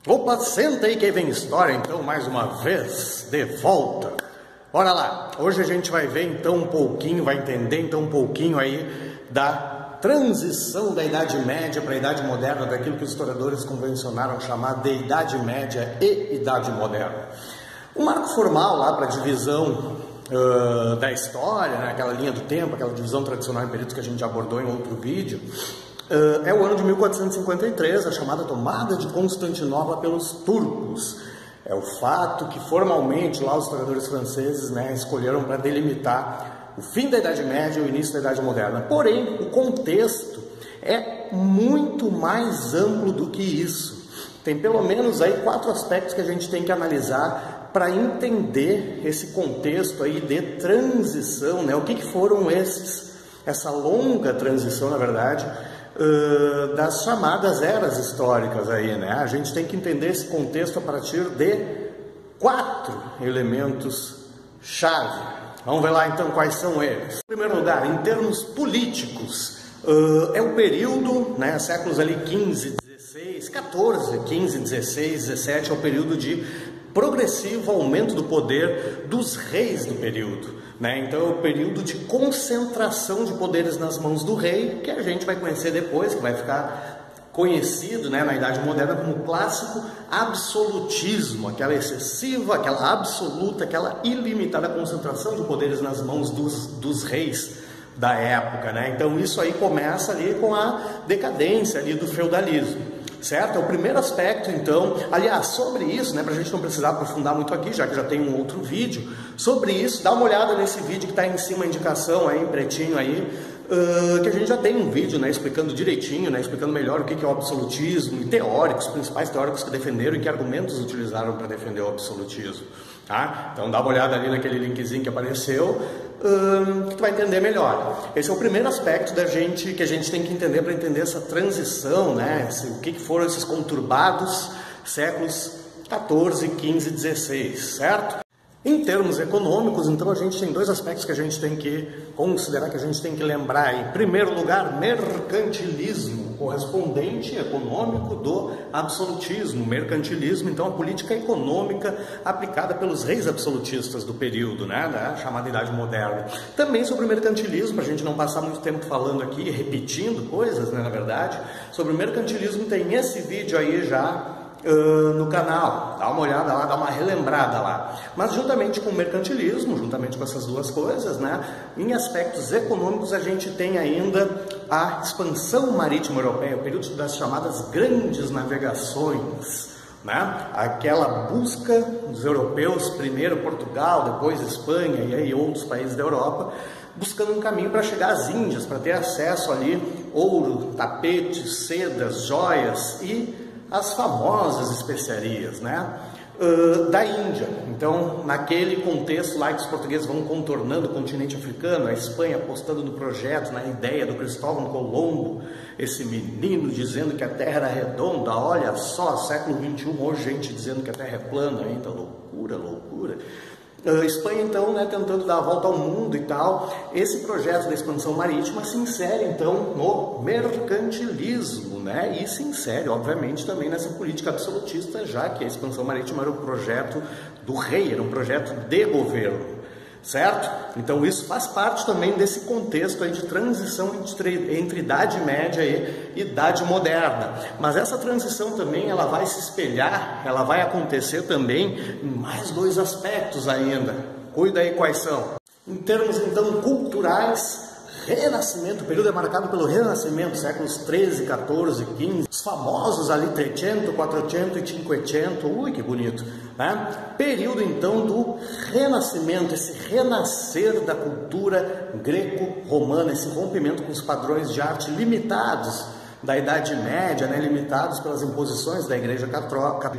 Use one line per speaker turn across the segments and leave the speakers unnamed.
Opa, senta aí que vem história, então, mais uma vez, de volta. Bora lá, hoje a gente vai ver então um pouquinho, vai entender então um pouquinho aí da transição da Idade Média para a Idade Moderna, daquilo que os historiadores convencionaram chamar de Idade Média e Idade Moderna. O marco formal lá para a divisão da história, né, aquela linha do tempo, aquela divisão tradicional em períodos que a gente já abordou em outro vídeo, é o ano de 1453, a chamada tomada de Constantinopla pelos turcos. É o fato que formalmente lá os historiadores franceses, né, escolheram para delimitar o fim da Idade Média e o início da Idade Moderna. Porém, o contexto é muito mais amplo do que isso. Tem pelo menos aí 4 aspectos que a gente tem que analisar para entender esse contexto aí de transição, né? O que foram essa longa transição, na verdade, das chamadas eras históricas aí, né? A gente tem que entender esse contexto a partir de 4 elementos-chave. Vamos ver lá então quais são eles. Em primeiro lugar, em termos políticos, é o período, né, séculos ali 15, 16, 14, 15, 16, 17, é o período de progressivo aumento do poder dos reis do período, né? Então é o período de concentração de poderes nas mãos do rei, que a gente vai conhecer depois, que vai ficar conhecido, né, na Idade Moderna como clássico absolutismo, aquela excessiva, aquela absoluta, aquela ilimitada concentração de poderes nas mãos dos reis da época, né? Então isso aí começa ali com a decadência ali do feudalismo. Certo? É o primeiro aspecto, então. Aliás, sobre isso, né, para a gente não precisar aprofundar muito aqui, já que já tem um outro vídeo, sobre isso, dá uma olhada nesse vídeo que está em cima, a indicação aí, em pretinho aí, que a gente já tem um vídeo, né, explicando direitinho, né, explicando melhor o que é o absolutismo, e teóricos, os principais teóricos que defenderam e que argumentos utilizaram para defender o absolutismo. Tá? Então dá uma olhada ali naquele linkzinho que apareceu, que tu vai entender melhor. Esse é o primeiro aspecto que a gente tem que entender para entender essa transição, né? O que foram esses conturbados séculos 14, 15, 16, certo? Em termos econômicos, então, a gente tem 2 aspectos que a gente tem que considerar, que a gente tem que lembrar. Em primeiro lugar, mercantilismo, correspondente econômico do absolutismo. Mercantilismo, então, a política econômica aplicada pelos reis absolutistas do período, né, da chamada Idade Moderna. Também sobre o mercantilismo, para a gente não passar muito tempo falando aqui, repetindo coisas, né, na verdade, sobre o mercantilismo tem esse vídeo aí já no canal, dá uma olhada lá, dá uma relembrada lá. Mas juntamente com o mercantilismo, juntamente com essas 2 coisas, né, em aspectos econômicos a gente tem ainda a expansão marítima europeia, o período das chamadas grandes navegações, né, aquela busca dos europeus, primeiro Portugal, depois Espanha e aí outros países da Europa, buscando um caminho para chegar às Índias, para ter acesso ali, ouro, tapetes, sedas, joias e as famosas especiarias, né, da Índia. Então, naquele contexto lá que os portugueses vão contornando o continente africano, a Espanha apostando no projeto, na ideia do Cristóvão Colombo, esse menino dizendo que a Terra era redonda, olha só, século XXI, hoje gente dizendo que a Terra é plana ainda, loucura, loucura. Espanha, então, né, tentando dar a volta ao mundo e tal. Esse projeto da expansão marítima se insere, então, no mercantilismo, né, e se insere, obviamente, também nessa política absolutista, já que a expansão marítima era um projeto do rei, era um projeto de governo, certo? Então, isso faz parte também desse contexto aí de transição entre Idade Média e Idade Moderna. Mas essa transição também, ela vai se espelhar, ela vai acontecer também em mais 2 aspectos ainda. Cuida aí quais são. Em termos, então, culturais, Renascimento, o período é marcado pelo Renascimento, séculos 13, 14, 15, os famosos ali 300, 400 e 500, ui que bonito, né? Período então do Renascimento, esse renascer da cultura greco-romana, esse rompimento com os padrões de arte limitados da Idade Média, né, limitados pelas imposições da Igreja Católica.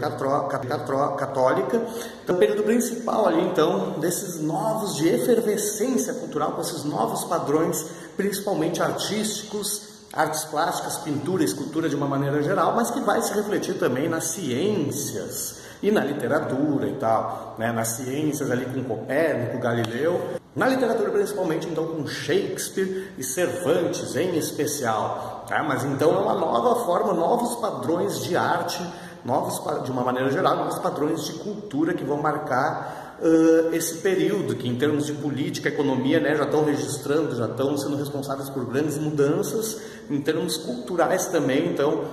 Então, o período principal ali, então, desses novos de efervescência cultural, com esses novos padrões, principalmente artísticos, artes plásticas, pintura, escultura de uma maneira geral, mas que vai se refletir também nas ciências e na literatura e tal, né, nas ciências ali com Copérnico, Galileu, na literatura principalmente então com Shakespeare e Cervantes em especial, tá? Mas então é uma nova forma, novos padrões de arte de uma maneira geral, novos padrões de cultura que vão marcar esse período, que em termos de política, economia, né, já estão registrando, já estão sendo responsáveis por grandes mudanças, em termos culturais também, então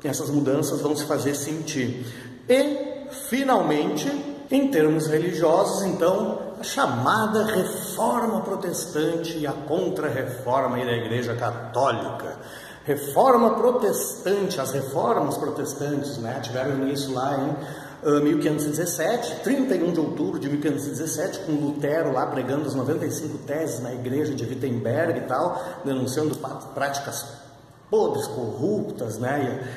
essas mudanças vão se fazer sentir. E, finalmente, em termos religiosos, então, a chamada Reforma Protestante e a Contra-Reforma da Igreja Católica. Reforma Protestante, as reformas protestantes, né, tiveram início lá em 1517, 31 de outubro de 1517, com Lutero lá pregando as 95 teses na igreja de Wittenberg e tal, denunciando práticas podres, corruptas, né,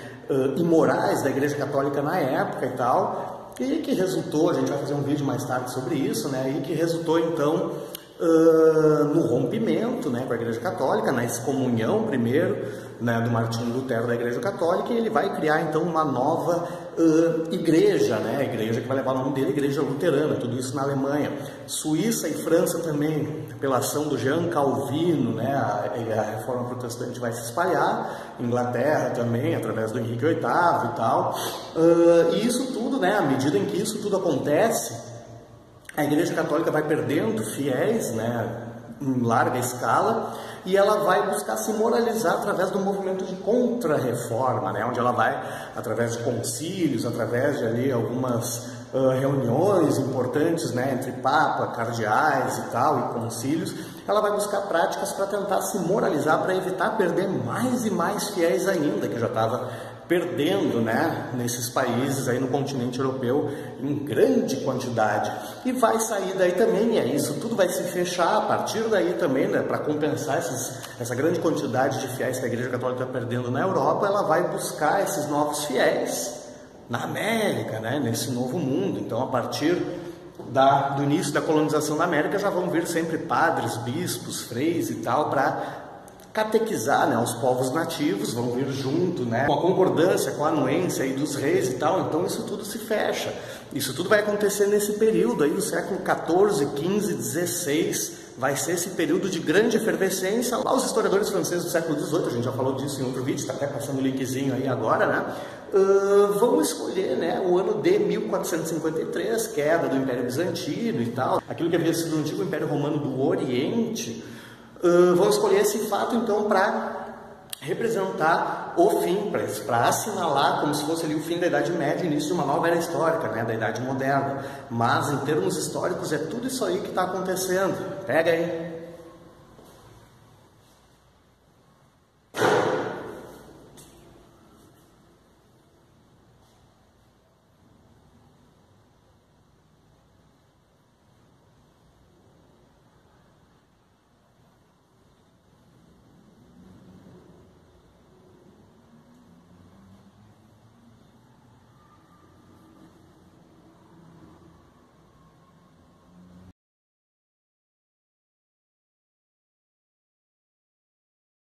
imorais da igreja católica na época e tal, e que resultou, a gente vai fazer um vídeo mais tarde sobre isso, né, e que resultou então no rompimento, né, com a igreja católica, na excomunhão primeiro, né, do Martinho Lutero da igreja católica, e ele vai criar então uma nova igreja, né, a igreja que vai levar o nome dele, Igreja Luterana, tudo isso na Alemanha. Suíça e França também, pela ação do Jean Calvino, né, a reforma protestante vai se espalhar, Inglaterra também, através do Henrique VIII e tal, e isso tudo, né, à medida em que isso tudo acontece, a Igreja Católica vai perdendo fiéis, né, em larga escala, e ela vai buscar se moralizar através do movimento de contra-reforma, né, onde ela vai, através de concílios, através de ali algumas reuniões importantes, né, entre papa, cardeais e tal, e concílios, ela vai buscar práticas para tentar se moralizar, para evitar perder mais e mais fiéis ainda, que já estava perdendo, né, nesses países aí no continente europeu em grande quantidade. E vai sair daí também, e aí isso tudo vai se fechar a partir daí também, né, para compensar essa grande quantidade de fiéis que a Igreja Católica está perdendo na Europa, ela vai buscar esses novos fiéis na América, né, nesse novo mundo. Então, a partir do início da colonização da América, já vão vir sempre padres, bispos, freis e tal, para catequizar, né, os povos nativos, vão vir junto, né, com a concordância, com a anuência aí dos reis e tal. Então isso tudo se fecha. Isso tudo vai acontecer nesse período aí, do século XIV, XV, XVI, vai ser esse período de grande efervescência. Lá os historiadores franceses do século XVIII, a gente já falou disso em outro vídeo, está até passando o linkzinho aí agora, né, vão escolher, né, o ano de 1453, queda do Império Bizantino e tal, aquilo que havia sido o antigo Império Romano do Oriente. Vão escolher esse fato então para representar o fim, para assinalar como se fosse ali o fim da Idade Média, início de uma nova era histórica, né, da Idade Moderna. Mas em termos históricos é tudo isso aí que está acontecendo. Pega aí.